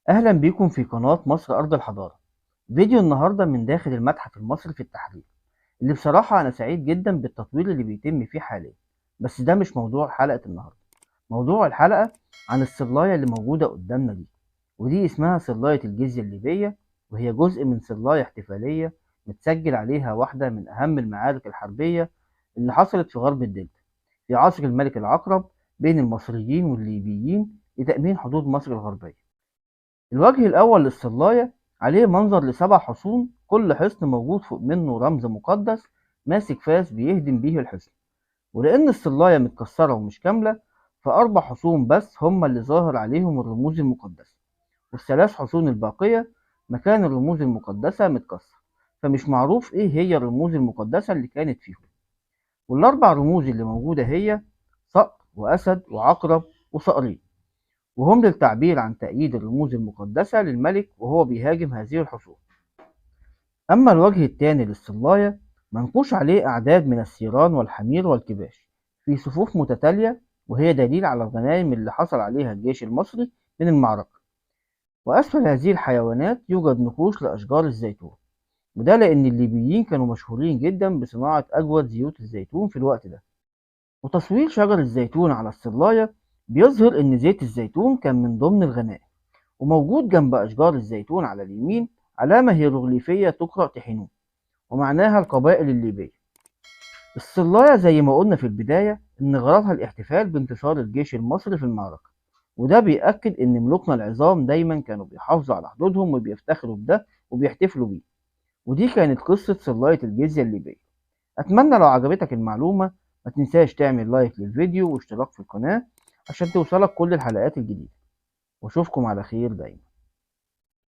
أهلا بيكم في قناة مصر أرض الحضارة. فيديو النهاردة من داخل المتحف المصري في التحرير، اللي بصراحة أنا سعيد جدا بالتطوير اللي بيتم فيه حاليا. بس ده مش موضوع حلقة النهاردة. موضوع الحلقة عن الصلاية اللي موجودة قدامنا دي، ودي اسمها صلاية الجزية الليبية، وهي جزء من صلاية احتفالية متسجل عليها واحدة من أهم المعارك الحربية اللي حصلت في غرب الدلتا في عصر الملك العقرب بين المصريين والليبيين لتأمين حدود مصر الغربية. الوجه الأول للصلاية عليه منظر ل7 حصون، كل حصن موجود فوق منه رمز مقدس ماسك فاس بيهدم بيه الحصن. ولأن الصلاية متكسرة ومش كاملة، فأربع حصون بس هما اللي ظاهر عليهم الرموز المقدسة، والثلاث حصون الباقية مكان الرموز المقدسة متكسر، فمش معروف إيه هي الرموز المقدسة اللي كانت فيهم. والأربع رموز اللي موجودة هي صقر وأسد وعقرب وصقرين، وهم للتعبير عن تأييد الرموز المقدسة للملك وهو بيهاجم هذه الحصون. أما الوجه الثاني للصلاية منقوش عليه أعداد من الثيران والحمير والكباش في صفوف متتالية، وهي دليل على الغنائم اللي حصل عليها الجيش المصري من المعركة. وأسفل هذه الحيوانات يوجد نقوش لأشجار الزيتون، وده لأن الليبيين كانوا مشهورين جدا بصناعة أجود زيوت الزيتون في الوقت ده. وتصوير شجر الزيتون على الصلاية بيظهر إن زيت الزيتون كان من ضمن الغنائم، وموجود جنب أشجار الزيتون على اليمين علامة هيروغليفية تقرأ تحنون، ومعناها القبائل الليبية. الصلاية زي ما قلنا في البداية إن غرضها الاحتفال بانتصار الجيش المصري في المعركة، وده بيأكد إن ملوكنا العظام دايما كانوا بيحافظوا على حدودهم وبيفتخروا بده وبيحتفلوا بيه. ودي كانت قصة صلاية الجزية الليبية. أتمنى لو عجبتك المعلومة ما تنساش تعمل لايك للفيديو واشتراك في القناة عشان توصلك كل الحلقات الجديدة، واشوفكم على خير دايما.